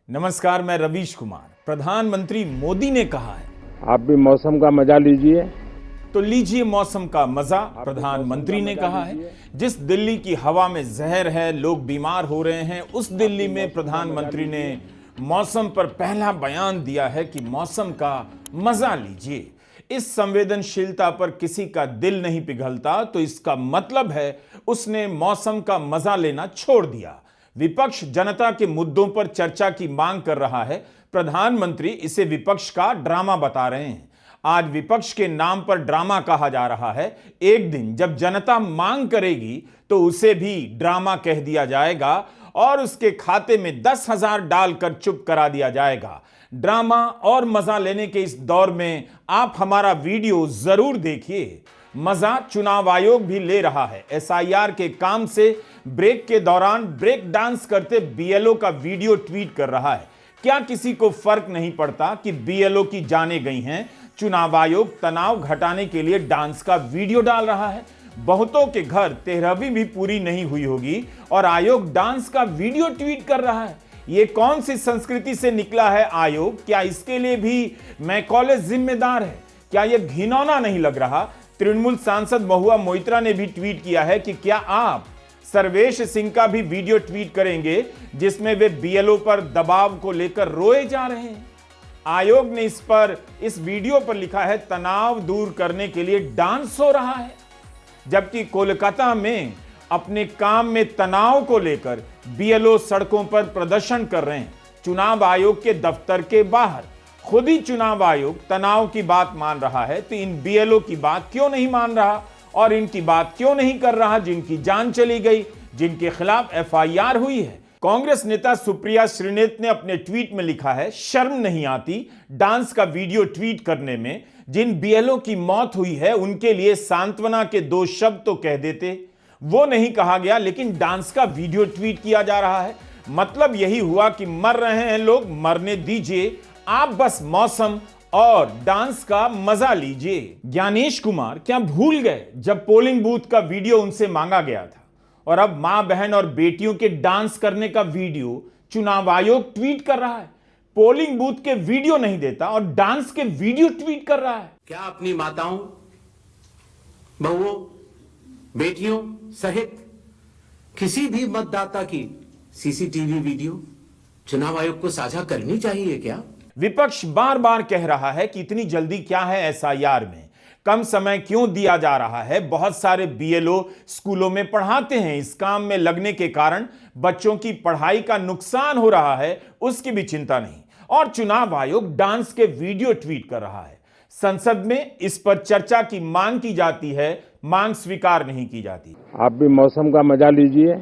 नमस्कार, मैं रवीश कुमार। प्रधानमंत्री मोदी ने कहा है आप भी मौसम का मजा लीजिए। तो लीजिए मौसम का मजा। प्रधानमंत्री ने कहा है जिस दिल्ली की हवा में जहर है, लोग बीमार हो रहे हैं, उस दिल्ली में प्रधानमंत्री ने मौसम पर पहला बयान दिया है कि मौसम का मजा लीजिए। इस संवेदनशीलता पर किसी का दिल नहीं पिघलता, तो इसका मतलब है उसने मौसम का मजा लेना छोड़ दिया। विपक्ष जनता के मुद्दों पर चर्चा की मांग कर रहा है, प्रधानमंत्री इसे विपक्ष का ड्रामा बता रहे हैं। आज विपक्ष के नाम पर ड्रामा कहा जा रहा है। एक दिन जब जनता मांग करेगी तो उसे भी ड्रामा कह दिया जाएगा और उसके खाते में 10,000 डालकर चुप करा दिया जाएगा। ड्रामा और मजा लेने के इस दौर में आप हमारा वीडियो जरूर देखिए। मजा चुनाव आयोग भी ले रहा है। एसआईआर के काम से ब्रेक के दौरान ब्रेक डांस करते बीएलओ का वीडियो ट्वीट कर रहा है। क्या किसी को फर्क नहीं पड़ता कि बीएलओ की जानें गई हैं? चुनाव आयोग तनाव घटाने के लिए डांस का वीडियो डाल रहा है। बहुतों के घर 13वीं भी पूरी नहीं हुई होगी और आयोग डांस का वीडियो ट्वीट कर रहा है। ये कौन सी संस्कृति से निकला है आयोग? क्या इसके लिए भी मैकॉले जिम्मेदार है? क्या यह घिनौना नहीं लग रहा? तृणमूल सांसद महुआ मोइत्रा ने भी ट्वीट किया है कि क्या आप सर्वेश सिंह का भी वीडियो ट्वीट करेंगे जिसमें वे बीएलओ पर दबाव को लेकर रोए जा रहे हैं। आयोग ने इस वीडियो पर लिखा है, तनाव दूर करने के लिए डांस हो रहा है। जबकि कोलकाता में अपने काम में तनाव को लेकर बीएलओ सड़कों पर प्रदर्शन कर रहे हैं। चुनाव आयोग के दफ्तर के बाहर खुद ही चुनाव आयोग तनाव की बात मान रहा है, तो इन बीएलओ की बात क्यों नहीं मान रहा और इनकी बात क्यों नहीं कर रहा जिनकी जान चली गई, जिनके खिलाफ एफआईआर हुई है। कांग्रेस नेता सुप्रिया श्रीनेत ने अपने ट्वीट में लिखा है, शर्म नहीं आती डांस का वीडियो ट्वीट करने में। जिन बीएलओ की मौत हुई है उनके लिए सांत्वना के 2 शब्द तो कह देते, वो नहीं कहा गया, लेकिन डांस का वीडियो ट्वीट किया जा रहा है। मतलब यही हुआ कि मर रहे हैं लोग, मरने दीजिए, आप बस मौसम और डांस का मजा लीजिए। ज्ञानेश कुमार क्या भूल गए जब पोलिंग बूथ का वीडियो उनसे मांगा गया था, और अब मां बहन और बेटियों के डांस करने का वीडियो चुनाव आयोग ट्वीट कर रहा है। पोलिंग बूथ के वीडियो नहीं देता और डांस के वीडियो ट्वीट कर रहा है। क्या अपनी माताओं, बहुओं, बेटियों सहित किसी भी मतदाता की सीसीटीवी वीडियो चुनाव आयोग को साझा करनी चाहिए क्या? विपक्ष बार बार कह रहा है कि इतनी जल्दी क्या है एसआईआर में, कम समय क्यों दिया जा रहा है। बहुत सारे बीएलओ स्कूलों में पढ़ाते हैं, इस काम में लगने के कारण बच्चों की पढ़ाई का नुकसान हो रहा है, उसकी भी चिंता नहीं। और चुनाव आयोग डांस के वीडियो ट्वीट कर रहा है। संसद में इस पर चर्चा की मांग की जाती है, मांग स्वीकार नहीं की जाती। आप भी मौसम का मजा लीजिए।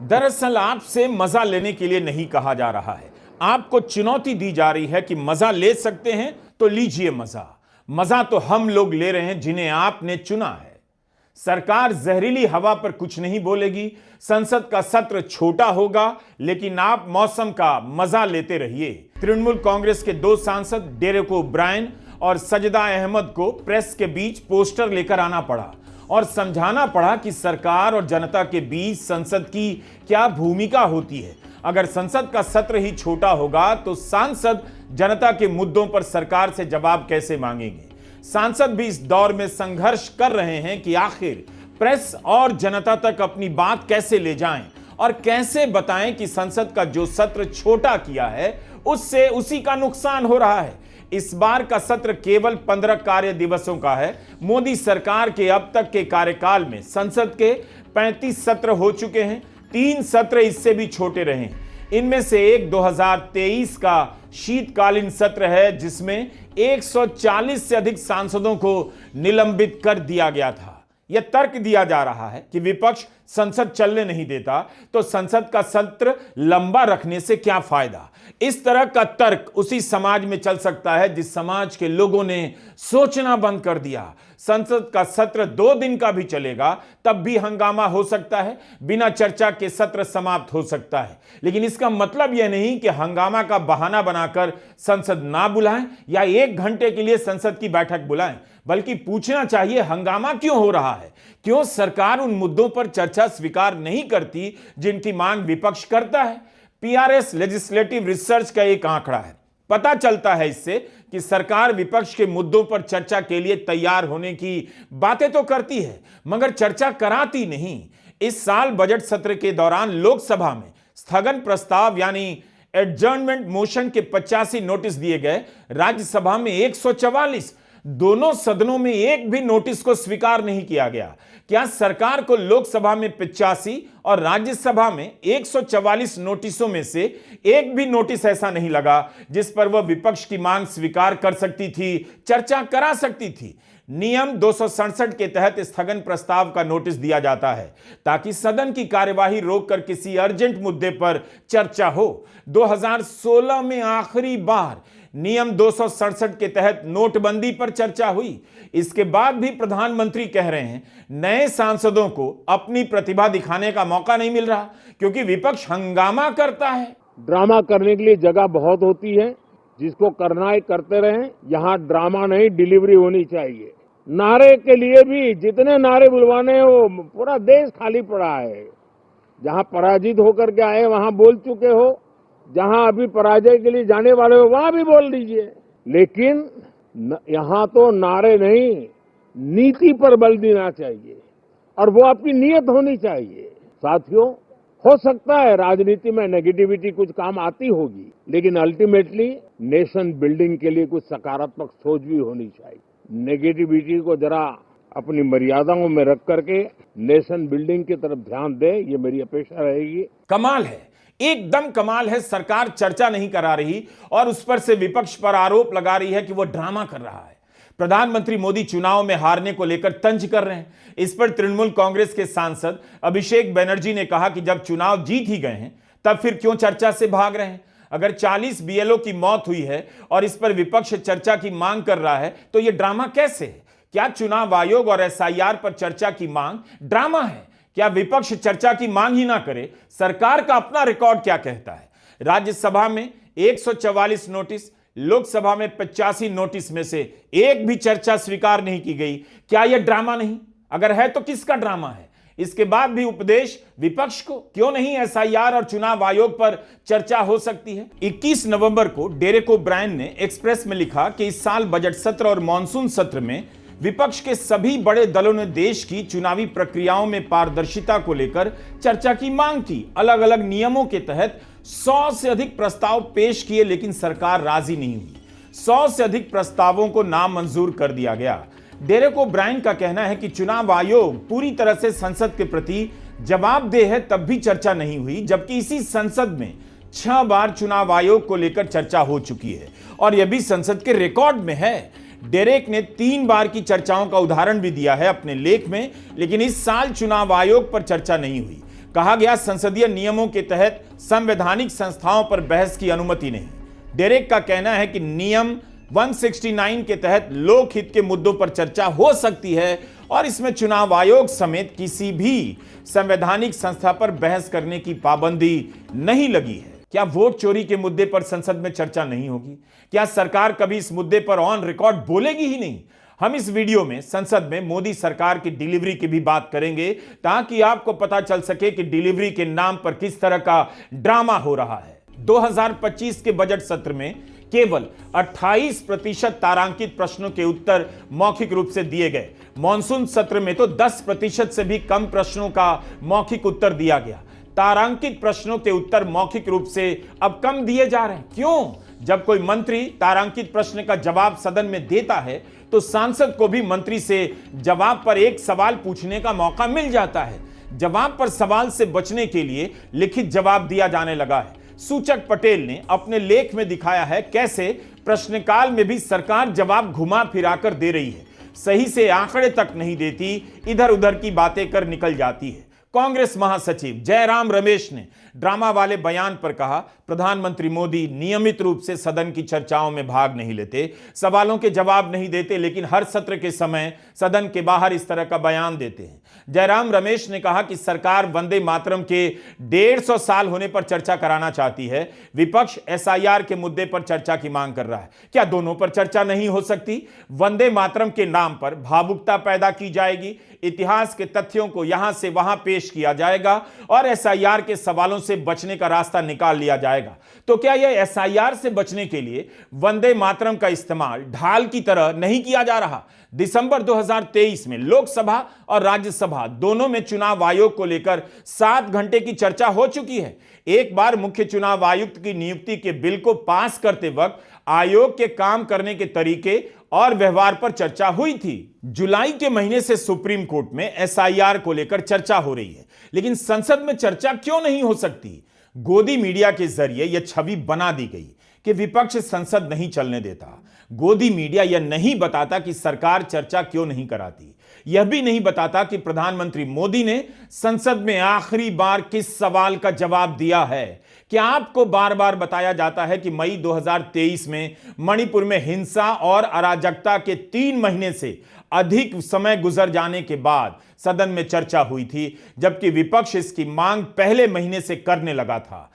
दरअसल आपसे मजा लेने के लिए नहीं कहा जा रहा है, आपको चुनौती दी जा रही है कि मजा ले सकते हैं तो लीजिए मजा। मजा तो हम लोग ले रहे हैं जिन्हें आपने चुना है। सरकार जहरीली हवा पर कुछ नहीं बोलेगी, संसद का सत्र छोटा होगा, लेकिन आप मौसम का मजा लेते रहिए। तृणमूल कांग्रेस के 2 सांसद डेरेक ओब्रायन और सजदा अहमद को प्रेस के बीच पोस्टर लेकर आना पड़ा और समझाना पड़ा कि सरकार और जनता के बीच संसद की क्या भूमिका होती है। अगर संसद का सत्र ही छोटा होगा तो सांसद जनता के मुद्दों पर सरकार से जवाब कैसे मांगेंगे। सांसद भी इस दौर में संघर्ष कर रहे हैं कि आखिर प्रेस और जनता तक अपनी बात कैसे ले जाएं और कैसे बताएं कि संसद का जो सत्र छोटा किया है उससे उसी का नुकसान हो रहा है। इस बार का सत्र केवल 15 कार्य दिवसों का है। मोदी सरकार के अब तक के कार्यकाल में संसद के 35 सत्र हो चुके हैं, 3 सत्र इससे भी छोटे रहे। इनमें से एक 2023 का शीतकालीन सत्र है जिसमें 140 से अधिक सांसदों को निलंबित कर दिया गया था। यह तर्क दिया जा रहा है कि विपक्ष संसद चलने नहीं देता तो संसद का सत्र लंबा रखने से क्या फायदा। इस तरह का तर्क उसी समाज में चल सकता है जिस समाज के लोगों ने सोचना बंद कर दिया। संसद का सत्र 2 दिन का भी चलेगा तब भी हंगामा हो सकता है, बिना चर्चा के सत्र समाप्त हो सकता है। लेकिन इसका मतलब यह नहीं कि हंगामा का बहाना बनाकर संसद ना बुलाएं या 1 घंटे के लिए संसद की बैठक बुलाएं, बल्कि पूछना चाहिए हंगामा क्यों हो रहा है, क्यों सरकार उन मुद्दों पर चर्चा स्वीकार नहीं करती जिनकी मांग विपक्ष करता है। पीआरएस लेजिस्लेटिव रिसर्च का एक आंकड़ा है। पता चलता है इससे कि सरकार विपक्ष के मुद्दों पर चर्चा के लिए तैयार होने की बातें तो करती है मगर चर्चा कराती नहीं। इस साल बजट सत्र के दौरान लोकसभा में स्थगन प्रस्ताव यानी एडजर्नमेंट मोशन के 85 नोटिस दिए गए, राज्यसभा में 144, दोनों सदनों में एक भी नोटिस को स्वीकार नहीं किया गया। क्या सरकार को लोकसभा में 85 और राज्यसभा में 144 नोटिसों में से एक भी नोटिस ऐसा नहीं लगा जिस पर वह विपक्ष की मांग स्वीकार कर सकती थी, चर्चा करा सकती थी? नियम 267 के तहत स्थगन प्रस्ताव का नोटिस दिया जाता है ताकि सदन की कार्यवाही रोककर किसी अर्जेंट मुद्दे पर चर्चा हो। 2016 में आखिरी बार नियम 267 के तहत नोटबंदी पर चर्चा हुई। इसके बाद भी प्रधानमंत्री कह रहे हैं नए सांसदों को अपनी प्रतिभा दिखाने का मौका नहीं मिल रहा क्योंकि विपक्ष हंगामा करता है। ड्रामा करने के लिए जगह बहुत होती है, जिसको करना है करते रहें। यहाँ ड्रामा नहीं, डिलीवरी होनी चाहिए। नारे के लिए भी जितने नारे बुलवाने हैं वो पूरा देश खाली पड़ा है। जहाँ पराजित होकर के आए वहाँ बोल चुके हो, जहाँ अभी पराजय के लिए जाने वाले हो वहाँ भी बोल दीजिए। लेकिन यहाँ तो नारे नहीं, नीति पर बल देना चाहिए और वो आपकी नीयत होनी चाहिए। साथियों, हो सकता है राजनीति में नेगेटिविटी कुछ काम आती होगी, लेकिन अल्टीमेटली नेशन बिल्डिंग के लिए कुछ सकारात्मक सोच भी होनी चाहिए। नेगेटिविटी को जरा अपनी मर्यादाओं में रख करके नेशन बिल्डिंग की तरफ ध्यान दे, ये मेरी अपेक्षा रहेगी। कमाल है, एकदम कमाल है। सरकार चर्चा नहीं करा रही और उस पर से विपक्ष पर आरोप लगा रही है कि वह ड्रामा कर रहा है। प्रधानमंत्री मोदी चुनाव में हारने को लेकर तंज कर रहे हैं। इस पर तृणमूल कांग्रेस के सांसद अभिषेक बनर्जी ने कहा कि जब चुनाव जीत ही गए हैं तब फिर क्यों चर्चा से भाग रहे हैं? अगर 40 बीएलओ की मौत हुई है और इस पर विपक्ष चर्चा की मांग कर रहा है तो यह ड्रामा कैसे है? क्या चुनाव आयोग और एसआईआर पर चर्चा की मांग ड्रामा है? क्या विपक्ष चर्चा की मांग ही ना करे? सरकार का अपना रिकॉर्ड क्या कहता है? राज्यसभा में 144 नोटिस, लोकसभा में 85 नोटिस में से एक भी चर्चा स्वीकार नहीं की गई। क्या यह ड्रामा नहीं? अगर है तो किसका ड्रामा है? इसके बाद भी उपदेश विपक्ष को, क्यों नहीं एसआईआर और चुनाव आयोग पर चर्चा हो सकती है? 21 नवंबर को डेरेक ओब्रायन ने एक्सप्रेस में लिखा कि इस साल बजट सत्र और मॉनसून सत्र में विपक्ष के सभी बड़े दलों ने देश की चुनावी प्रक्रियाओं में पारदर्शिता को लेकर चर्चा की मांग की। अलग अलग नियमों के तहत 100 से अधिक प्रस्ताव पेश किए लेकिन सरकार राजी नहीं हुई। 100 से अधिक प्रस्तावों को नामंजूर कर दिया गया। डेरेक ओब्रायन का कहना है कि चुनाव आयोग पूरी तरह से संसद के प्रति जवाबदेह है, तब भी चर्चा नहीं हुई, जबकि इसी संसद में 6 बार चुनाव आयोग को लेकर चर्चा हो चुकी है और यह भी संसद के रिकॉर्ड में है। डेरेक ने 3 बार की चर्चाओं का उदाहरण भी दिया है अपने लेख में, लेकिन इस साल चुनाव आयोग पर चर्चा नहीं हुई। कहा गया संसदीय नियमों के तहत संवैधानिक संस्थाओं पर बहस की अनुमति नहीं। डेरेक का कहना है कि नियम 169 के तहत लोकहित के मुद्दों पर चर्चा हो सकती है और इसमें चुनाव आयोग समेत किसी भी संवैधानिक संस्था पर बहस करने की पाबंदी नहीं लगी है। क्या वोट चोरी के मुद्दे पर संसद में चर्चा नहीं होगी? क्या सरकार कभी इस मुद्दे पर ऑन रिकॉर्ड बोलेगी ही नहीं? हम इस वीडियो में संसद में मोदी सरकार की डिलीवरी की भी बात करेंगे ताकि आपको पता चल सके कि डिलीवरी के नाम पर किस तरह का ड्रामा हो रहा है। 2025 के बजट सत्र में केवल 28% तारांकित प्रश्नों के उत्तर मौखिक रूप से दिए गए। मॉनसून सत्र में तो 10% से भी कम प्रश्नों का मौखिक उत्तर दिया गया। तारांकित प्रश्नों के उत्तर मौखिक रूप से अब कम दिए जा रहे हैं। क्यों? जब कोई मंत्री तारांकित प्रश्न का जवाब सदन में देता है तो सांसद को भी मंत्री से जवाब पर एक सवाल पूछने का मौका मिल जाता है। जवाब पर सवाल से बचने के लिए लिखित जवाब दिया जाने लगा है। सूचक पटेल ने अपने लेख में दिखाया है कैसे प्रश्नकाल में भी सरकार जवाब घुमा फिराकर दे रही है, सही से आंकड़े तक नहीं देती, इधर उधर की बातें कर निकल जाती है। कांग्रेस महासचिव जयराम रमेश ने ड्रामा वाले बयान पर कहा, प्रधानमंत्री मोदी नियमित रूप से सदन की चर्चाओं में भाग नहीं लेते, सवालों के जवाब नहीं देते, लेकिन हर सत्र के समय सदन के बाहर इस तरह का बयान देते हैं। जयराम रमेश ने कहा कि सरकार वंदे मातरम के 150 साल होने पर चर्चा कराना चाहती है। विपक्ष एसआईआर के मुद्दे पर चर्चा की मांग कर रहा है। क्या दोनों पर चर्चा नहीं हो सकती? वंदे मातरम के नाम पर भावुकता पैदा की जाएगी, इतिहास के तथ्यों को यहां से वहां पेश किया जाएगा और एसआईआर के सवालों से बचने का रास्ता निकाल लिया जाएगा, तो क्या यह एसआईआर से बचने के लिए वंदे मातरम का इस्तेमाल ढाल की तरह नहीं किया जा रहा? दिसंबर 2023 में लोकसभा और राज्यसभा दोनों में चुनाव आयोग को लेकर 7 घंटे की चर्चा हो चुकी है। एक बार मुख्य चुनाव आयुक्त की नियुक्ति के बिल को पास करते वक्त आयोग के काम करने के तरीके और व्यवहार पर चर्चा हुई थी। जुलाई के महीने से सुप्रीम कोर्ट में एसआईआर को लेकर चर्चा हो रही है, लेकिन संसद में चर्चा क्यों नहीं हो सकती? गोदी मीडिया के जरिए यह छवि बना दी गई कि विपक्ष संसद नहीं चलने देता। गोदी मीडिया यह नहीं बताता कि सरकार चर्चा क्यों नहीं कराती। यह भी नहीं बताता कि प्रधानमंत्री मोदी ने संसद में आखिरी बार किस सवाल का जवाब दिया है। क्या आपको बार बार बताया जाता है कि मई 2023 में मणिपुर में हिंसा और अराजकता के 3 महीने से अधिक समय गुजर जाने के बाद सदन में चर्चा हुई थी, जबकि विपक्ष इसकी मांग पहले महीने से करने लगा था।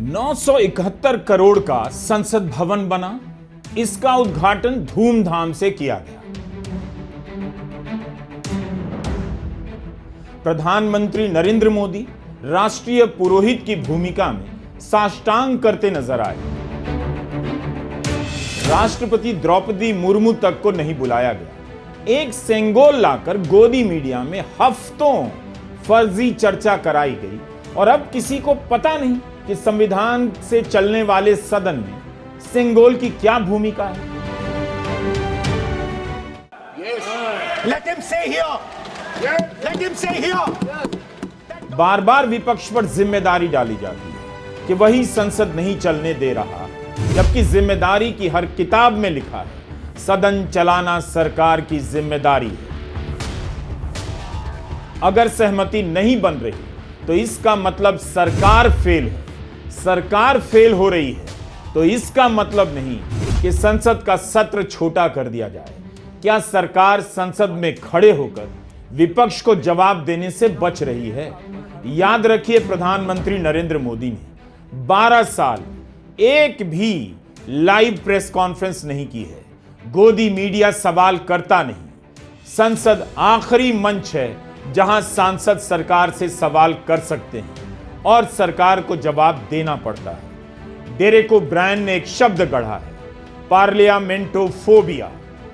$971 करोड़ का संसद भवन बना, इसका उद्घाटन धूमधाम से किया गया। प्रधानमंत्री नरेंद्र मोदी राष्ट्रीय पुरोहित की भूमिका में साष्टांग करते नजर आए। राष्ट्रपति द्रौपदी मुर्मू तक को नहीं बुलाया गया। एक सेंगोल लाकर गोदी मीडिया में हफ्तों फर्जी चर्चा कराई गई और अब किसी को पता नहीं कि संविधान से चलने वाले सदन में सेंगोल की क्या भूमिका है। Let him say here. Let him say here. बार बार विपक्ष पर जिम्मेदारी डाली जाती है कि वही संसद नहीं चलने दे रहा, जबकि जिम्मेदारी की हर किताब में लिखा है सदन चलाना सरकार की जिम्मेदारी है। अगर सहमति नहीं बन रही तो इसका मतलब सरकार फेल है। सरकार फेल हो रही है तो इसका मतलब नहीं कि संसद का सत्र छोटा कर दिया जाए। क्या सरकार संसद में खड़े होकर विपक्ष को जवाब देने से बच रही है? याद रखिए, प्रधानमंत्री नरेंद्र मोदी ने 12 साल एक भी लाइव प्रेस कॉन्फ्रेंस नहीं की है। गोदी मीडिया सवाल करता नहीं। संसद आखिरी मंच है जहां सांसद सरकार से सवाल कर सकते हैं और सरकार को जवाब देना पड़ता है। डेरेक ओब्रायन ने एक शब्द गढ़ा है, पार्लियामेंटोफोबिया।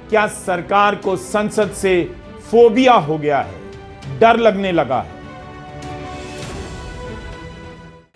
क्या सरकार को संसद से फोबिया हो गया है? डर लगने लगा है?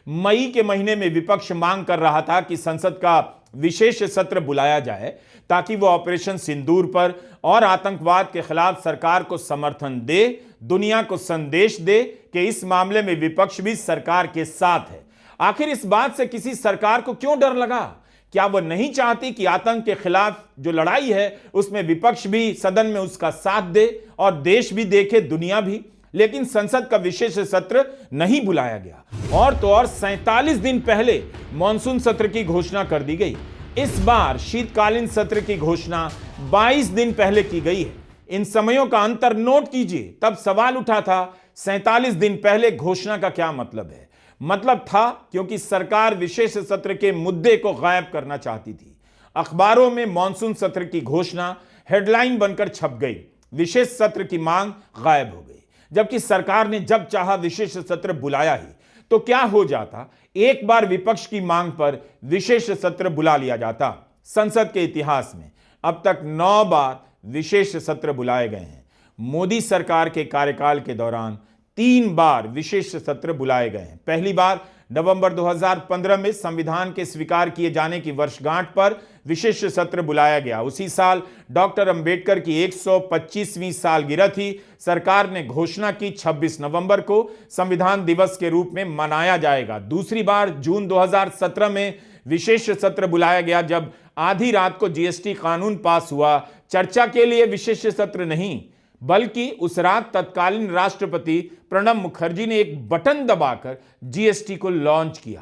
मई के महीने में विपक्ष मांग कर रहा था कि संसद का विशेष सत्र बुलाया जाए ताकि वो ऑपरेशन सिंदूर पर और आतंकवाद के खिलाफ सरकार को समर्थन दे, दुनिया को संदेश दे कि इस मामले में विपक्ष भी सरकार के साथ है। आखिर इस बात से किसी सरकार को क्यों डर लगा? क्या वह नहीं चाहती कि आतंक के खिलाफ जो लड़ाई है उसमें विपक्ष भी सदन में उसका साथ दे और देश भी देखे, दुनिया भी? लेकिन संसद का विशेष सत्र नहीं बुलाया गया और तो और 47 दिन पहले मॉनसून सत्र की घोषणा कर दी गई। इस बार शीतकालीन सत्र की घोषणा 22 दिन पहले की गई है। इन समयों का अंतर नोट कीजिए। तब सवाल उठा था 47 दिन पहले घोषणा का क्या मतलब है? मतलब था क्योंकि सरकार विशेष सत्र के मुद्दे को गायब करना चाहती थी। अखबारों में मॉनसून सत्र की घोषणा हेडलाइन बनकर छप गई, विशेष सत्र की मांग गायब हो गई। जबकि सरकार ने जब चाहा विशेष सत्र बुलाया ही, तो क्या हो जाता? एक बार विपक्ष की मांग पर विशेष सत्र बुला लिया जाता। संसद के इतिहास में अब तक 9 बार विशेष सत्र बुलाए गए हैं। मोदी सरकार के कार्यकाल के दौरान 3 बार विशेष सत्र बुलाए गए हैं। पहली बार नवंबर 2015 में संविधान के स्वीकार किए जाने की वर्षगांठ पर विशेष सत्र बुलाया गया। उसी साल डॉक्टर अंबेडकर की 125वीं सालगिरह थी। सरकार ने घोषणा की 26 नवंबर को संविधान दिवस के रूप में मनाया जाएगा। दूसरी बार जून 2017 में विशेष सत्र बुलाया गया, जब आधी रात को जीएसटी कानून पास हुआ। चर्चा के लिए विशेष सत्र नहीं, बल्कि उस रात तत्कालीन राष्ट्रपति प्रणब मुखर्जी ने एक बटन दबाकर जीएसटी को लॉन्च किया।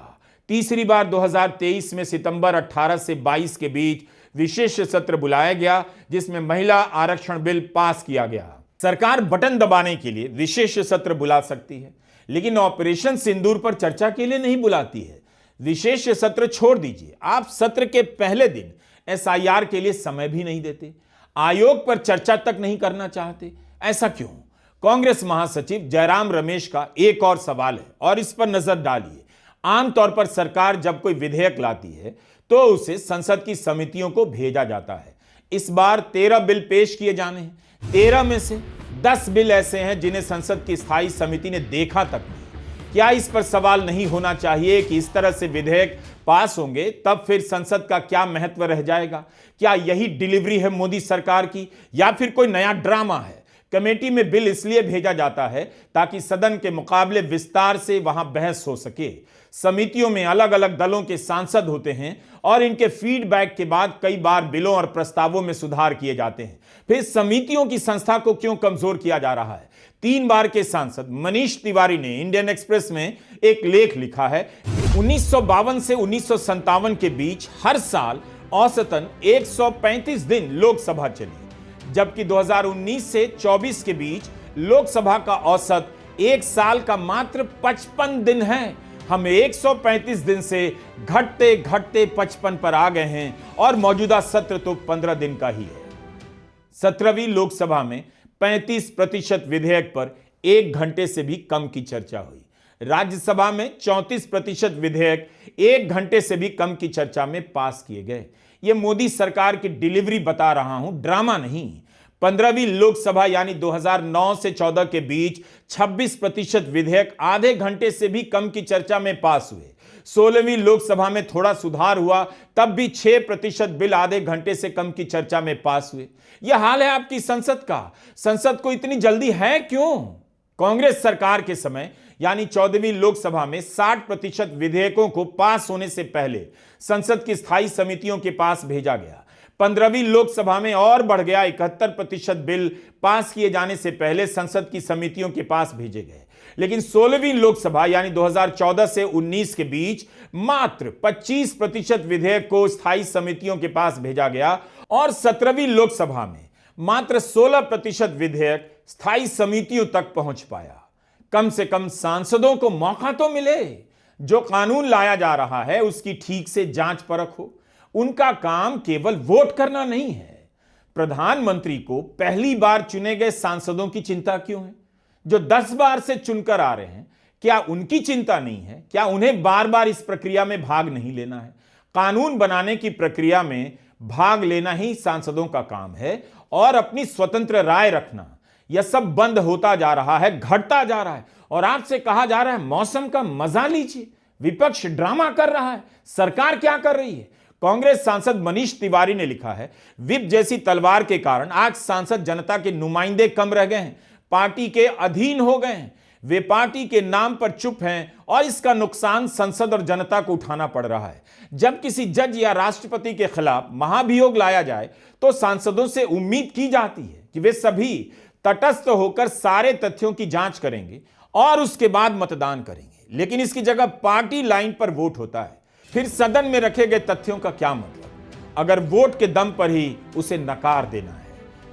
तीसरी बार 2023 में सितंबर 18 से 22 के बीच विशेष सत्र बुलाया गया, जिसमें महिला आरक्षण बिल पास किया गया। सरकार बटन दबाने के लिए विशेष सत्र बुला सकती है, लेकिन ऑपरेशन सिंदूर पर चर्चा के लिए नहीं बुलाती है। विशेष सत्र छोड़ दीजिए, आप सत्र के पहले दिन एसआईआर के लिए समय भी नहीं देते, आयोग पर चर्चा तक नहीं करना चाहते। ऐसा क्यों? कांग्रेस महासचिव जयराम रमेश का एक और सवाल है और इस पर नजर डालिए। आमतौर पर सरकार जब कोई विधेयक लाती है तो उसे संसद की समितियों को भेजा जाता है। इस बार 13 बिल पेश किए जाने हैं। 13 में से 10 बिल ऐसे हैं जिन्हें संसद की स्थायी समिति ने देखा तक नहीं। क्या इस पर सवाल नहीं होना चाहिए कि इस तरह से विधेयक पास होंगे तब फिर संसद का क्या महत्व रह जाएगा? क्या यही डिलीवरी है मोदी सरकार की या फिर कोई नया ड्रामा है? कमेटी में बिल इसलिए भेजा जाता है ताकि सदन के मुकाबले विस्तार से वहां बहस हो सके। समितियों में अलग अलग दलों के सांसद होते हैं और इनके फीडबैक के बाद कई बार बिलों और प्रस्तावों में सुधार किए जाते हैं। फिर समितियों की संस्था को क्यों कमजोर किया जा रहा है? 3 बार के सांसद मनीष तिवारी ने इंडियन एक्सप्रेस में एक लेख लिखा है। 1952 से 1957 के बीच हर साल औसतन 135 दिन लोकसभा चली, जबकि 2019 से 24 के बीच लोकसभा का औसत एक साल का मात्र 55 दिन है। हम 135 दिन से घटते घटते 55 पर आ गए हैं और मौजूदा सत्र तो 15 दिन का ही है। 17वीं लोकसभा में 35% विधेयक पर 1 घंटे से भी कम की चर्चा हुई। राज्यसभा में 34% विधेयक 1 घंटे से भी कम की चर्चा में पास किए गए। यह मोदी सरकार की डिलीवरी बता रहा हूं, ड्रामा नहीं। 15वीं लोकसभा यानी 2009 से 14 के बीच 26% विधेयक आधे घंटे से भी कम की चर्चा में पास हुए। 16वीं लोकसभा में थोड़ा सुधार हुआ, तब भी 6% बिल आधे घंटे से कम की चर्चा में पास हुए। यह हाल है आपकी संसद का। संसद को इतनी जल्दी है क्यों? कांग्रेस सरकार के समय यानी 14वीं लोकसभा में 60% विधेयकों को पास होने से पहले संसद की स्थायी समितियों के पास भेजा गया। 15वीं लोकसभा में और बढ़ गया, 71% बिल पास किए जाने से पहले संसद की समितियों के पास भेजे गए। लेकिन 16वीं लोकसभा यानी 2014 से 19 के बीच मात्र 25% विधेयक को स्थायी समितियों के पास भेजा गया और 17वीं लोकसभा में मात्र 16% विधेयक स्थायी समितियों तक पहुंच पाया। कम से कम सांसदों को मौका तो मिले। जो कानून लाया जा रहा है उसकी ठीक से जांच परख हो। उनका काम केवल वोट करना नहीं है। प्रधानमंत्री को पहली बार चुने गए सांसदों की चिंता क्यों है? जो 10 बार से चुनकर आ रहे हैं, क्या उनकी चिंता नहीं है? क्या उन्हें बार बार इस प्रक्रिया में भाग नहीं लेना है? कानून बनाने की प्रक्रिया में भाग लेना ही सांसदों का काम है और अपनी स्वतंत्र राय रखना। यह सब बंद होता जा रहा है, घटता जा रहा है और आपसे कहा जा रहा है मौसम का मजा लीजिए। विपक्ष ड्रामा कर रहा है, सरकार क्या कर रही है? कांग्रेस सांसद मनीष तिवारी ने लिखा है, विप जैसी तलवार के कारण आज सांसद जनता के नुमाइंदे कम रह गए हैं, पार्टी के अधीन हो गए हैं। वे पार्टी के नाम पर चुप हैं और इसका नुकसान संसद और जनता को उठाना पड़ रहा है। जब किसी जज या राष्ट्रपति के खिलाफ महाभियोग लाया जाए तो सांसदों से उम्मीद की जाती है कि वे सभी तटस्थ होकर सारे तथ्यों की जांच करेंगे और उसके बाद मतदान करेंगे। लेकिन इसकी जगह पार्टी लाइन पर वोट होता है। फिर सदन में रखे गए तथ्यों का क्या मतलब, अगर वोट के दम पर ही उसे नकार देना है?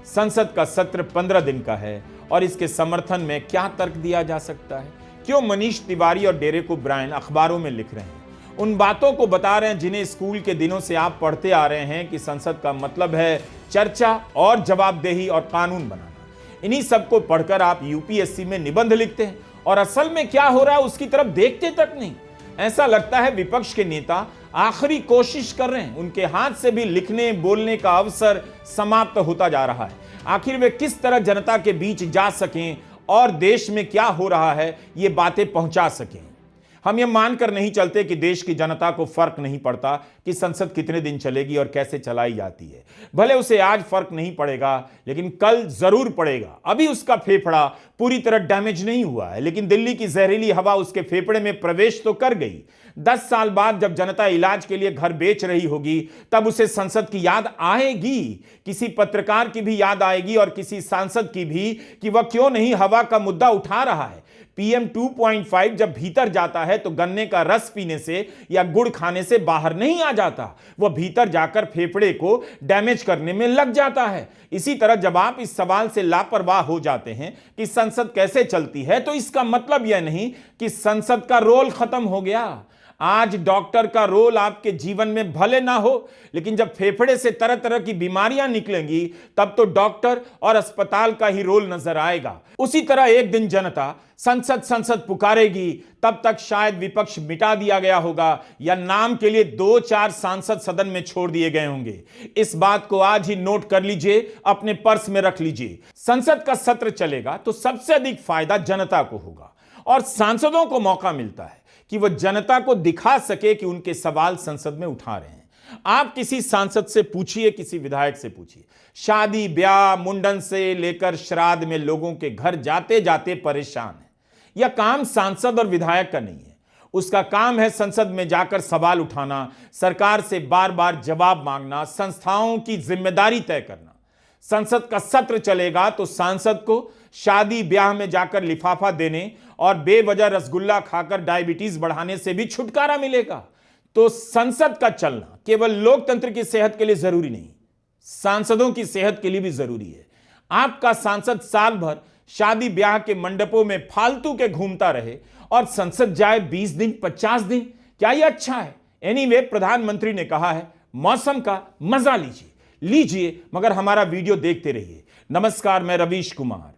संसद का सत्र 15 दिन का है और इसके समर्थन में क्या तर्क दिया जा सकता है? क्यों मनीष तिवारी और डेरेक ओब्रायन अखबारों में लिख रहे हैं, उन बातों को बता रहे हैं जिन्हें स्कूल के दिनों से आप पढ़ते आ रहे हैं कि संसद का मतलब है चर्चा और जवाबदेही और कानून बनाना। इन्हीं सबको पढ़कर आप यूपीएससी में निबंध लिखते हैं और असल में क्या हो रहा है उसकी तरफ देखते तक नहीं। ऐसा लगता है विपक्ष के नेता आखिरी कोशिश कर रहे हैं, उनके हाथ से भी लिखने बोलने का अवसर समाप्त होता जा रहा है। आखिर वे किस तरह जनता के बीच जा सकें और देश में क्या हो रहा है ये बातें पहुंचा सकें। हम ये मानकर नहीं चलते कि देश की जनता को फर्क नहीं पड़ता कि संसद कितने दिन चलेगी और कैसे चलाई जाती है। भले उसे आज फर्क नहीं पड़ेगा लेकिन कल जरूर पड़ेगा। अभी उसका फेफड़ा पूरी तरह डैमेज नहीं हुआ है लेकिन दिल्ली की जहरीली हवा उसके फेफड़े में प्रवेश तो कर गई। 10 साल बाद जब जनता इलाज के लिए घर बेच रही होगी तब उसे संसद की याद आएगी, किसी पत्रकार की भी याद आएगी और किसी सांसद की भी कि वह क्यों नहीं हवा का मुद्दा उठा रहा है। PM 2.5 जब भीतर जाता है तो गन्ने का रस पीने से या गुड़ खाने से बाहर नहीं आ जाता, वह भीतर जाकर फेफड़े को डैमेज करने में लग जाता है। इसी तरह जब आप इस सवाल से लापरवाह हो जाते हैं कि संसद कैसे चलती है तो इसका मतलब यह नहीं कि संसद का रोल खत्म हो गया। आज डॉक्टर का रोल आपके जीवन में भले ना हो, लेकिन जब फेफड़े से तरह तरह की बीमारियां निकलेंगी तब तो डॉक्टर और अस्पताल का ही रोल नजर आएगा। उसी तरह एक दिन जनता संसद संसद पुकारेगी, तब तक शायद विपक्ष मिटा दिया गया होगा या नाम के लिए 2-4 सांसद सदन में छोड़ दिए गए होंगे। इस बात को आज ही नोट कर लीजिए, अपने पर्स में रख लीजिए। संसद का सत्र चलेगा तो सबसे अधिक फायदा जनता को होगा और सांसदों को मौका मिलता है कि वह जनता को दिखा सके कि उनके सवाल संसद में उठा रहे हैं। आप किसी सांसद से पूछिए, किसी विधायक से पूछिए, शादी ब्याह मुंडन से लेकर श्राद्ध में लोगों के घर जाते जाते परेशान है। यह काम सांसद और विधायक का नहीं है, उसका काम है संसद में जाकर सवाल उठाना, सरकार से बार बार जवाब मांगना, संस्थाओं की जिम्मेदारी तय करना। संसद का सत्र चलेगा तो सांसद को शादी ब्याह में जाकर लिफाफा देने और बेवजह रसगुल्ला खाकर डायबिटीज बढ़ाने से भी छुटकारा मिलेगा। तो संसद का चलना केवल लोकतंत्र की सेहत के लिए जरूरी नहीं, सांसदों की सेहत के लिए भी जरूरी है। आपका सांसद साल भर शादी ब्याह के मंडपों में फालतू के घूमता रहे और संसद जाए 20 दिन 50 दिन, क्या यह अच्छा है? एनीवे, प्रधानमंत्री ने कहा है मौसम का मजा लीजिए, मगर हमारा वीडियो देखते रहिए। नमस्कार, मैं रवीश कुमार।